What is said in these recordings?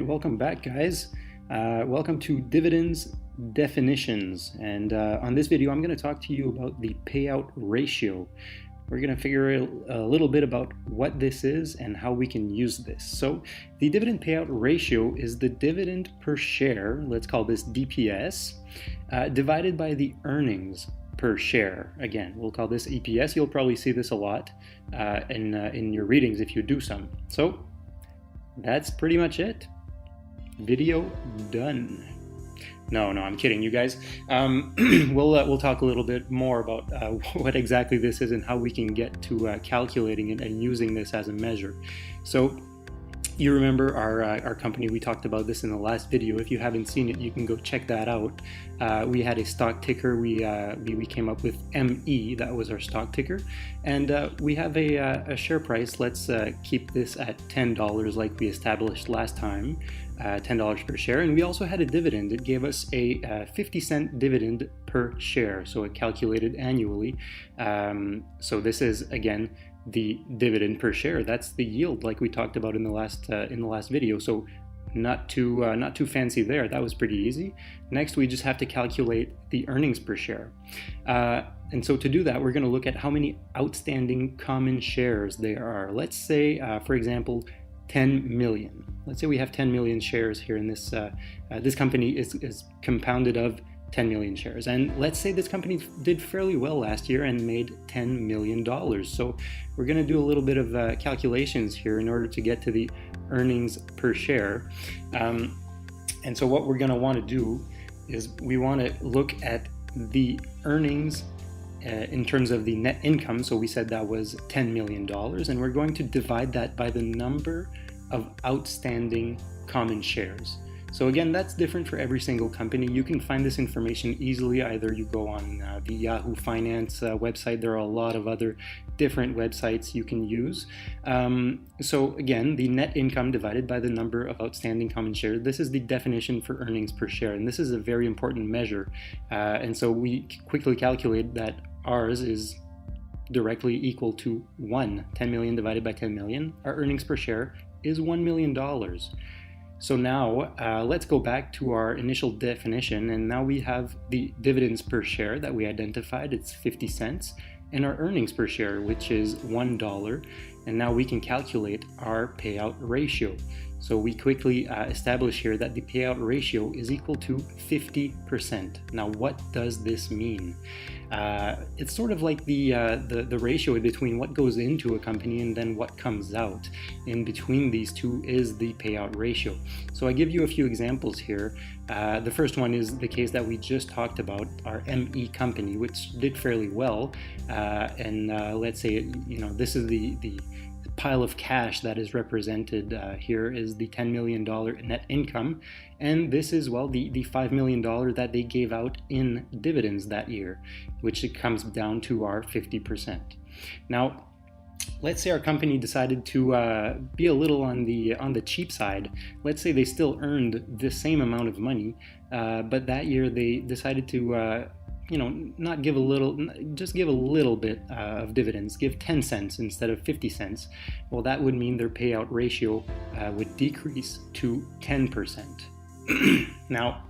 right, welcome back, guys. Welcome to Dividends Definitions. And on this video, I'm going to talk to you about the payout ratio. We're going to figure out a little bit about what this is and how we can use this. So the dividend payout ratio is the dividend per share, let's call this DPS, divided by the earnings per share. Again, we'll call this EPS. You'll probably see this a lot in your readings if you do some. So that's pretty much it. Video done. No, I'm kidding, you guys. We'll talk a little bit more about what exactly this is and how we can get to calculating it and using this as a measure. So you remember our company, we talked about this in the last video. If you haven't seen it, you can go check that out. We had a stock ticker. We came up with ME, that was our stock ticker. And we have a share price. Let's keep this at $10 like we established last time, $10 per share. And we also had a dividend. It gave us a 50-cent dividend per share. So it calculated annually. So this is, again, the dividend per share. That's the yield, like we talked about in the last video. So not too fancy there. That was pretty easy. Next, we just have to calculate the earnings per share. And so to do that, we're going to look at how many outstanding common shares there are. Let's say, for example, 10 million. Let's say we have 10 million shares here in this. This company is compounded of 10 million shares. And let's say this company did fairly well last year and made $10 million. So we're going to do a little bit of calculations here in order to get to the earnings per share. And so what we're going to want to do is we want to look at the earnings in terms of the net income. So we said that was $10 million, and we're going to divide that by the number of outstanding common shares. So again, that's different for every single company. You can find this information easily. Either you go on the Yahoo Finance website. There are a lot of other different websites you can use. So again, the net income divided by the number of outstanding common shares. This is the definition for earnings per share, and this is a very important measure. And so we quickly calculate that ours is directly equal to 1. 10 million divided by 10 million. Our earnings per share is $1 million. So now let's go back to our initial definition, and now we have the dividends per share that we identified. It's 50 cents, and our earnings per share, which is $1. And now we can calculate our payout ratio. So we quickly establish here that the payout ratio is equal to 50%. Now, what does this mean? It's sort of like the ratio between what goes into a company and then what comes out. In between these two is the payout ratio. So I give you a few examples here. The first one is the case that we just talked about, our ME company, which did fairly well. Let's say, this is the pile of cash that is represented here is the $10 million net income, and this is, well, the $5 million that they gave out in dividends that year, which it comes down to our 50%. Now, let's say our company decided to be a little on the cheap side. Let's say they still earned the same amount of money, but that year they decided to not give a little, just give a little bit of dividends, give 10 cents instead of 50 cents. Well, that would mean their payout ratio would decrease to 10%. Now,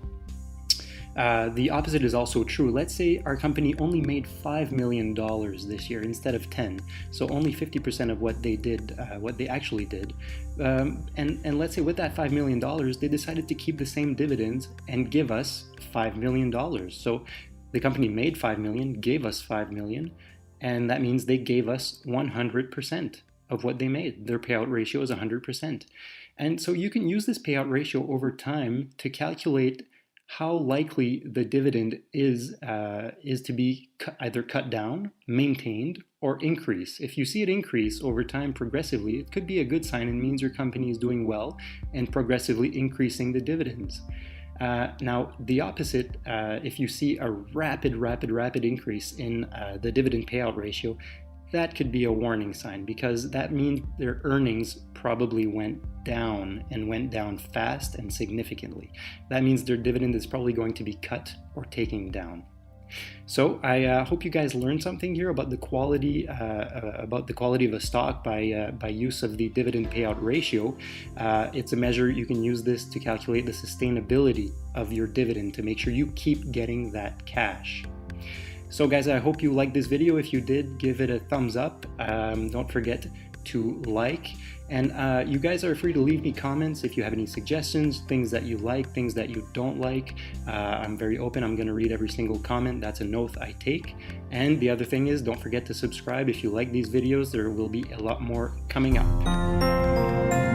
the opposite is also true. Let's say our company only made $5 million this year instead of 10, so only 50% of what they did, what they actually did. And let's say with that $5 million, they decided to keep the same dividends and give us $5 million. So the company made $5 million, gave us $5 million, and that means they gave us 100% of what they made. Their payout ratio is 100%. And so you can use this payout ratio over time to calculate how likely the dividend is to be either cut down, maintained, or increase. If you see it increase over time progressively, it could be a good sign and means your company is doing well and progressively increasing the dividends. Now, the opposite, if you see a rapid increase in the dividend payout ratio, that could be a warning sign, because that means their earnings probably went down and went down fast and significantly. That means their dividend is probably going to be cut or taken down. So I hope you guys learned something here about the quality of a stock by use of the dividend payout ratio. It's a measure. You can use this to calculate the sustainability of your dividend to make sure you keep getting that cash. So guys, I hope you liked this video. If you did, give it a thumbs up. Don't forget to like, and you guys are free to leave me comments if you have any suggestions, things that you like, things that you don't like. I'm very open. I'm going to read every single comment. That's an oath I take. And the other thing is, don't forget to subscribe if you like these videos. There will be a lot more coming up.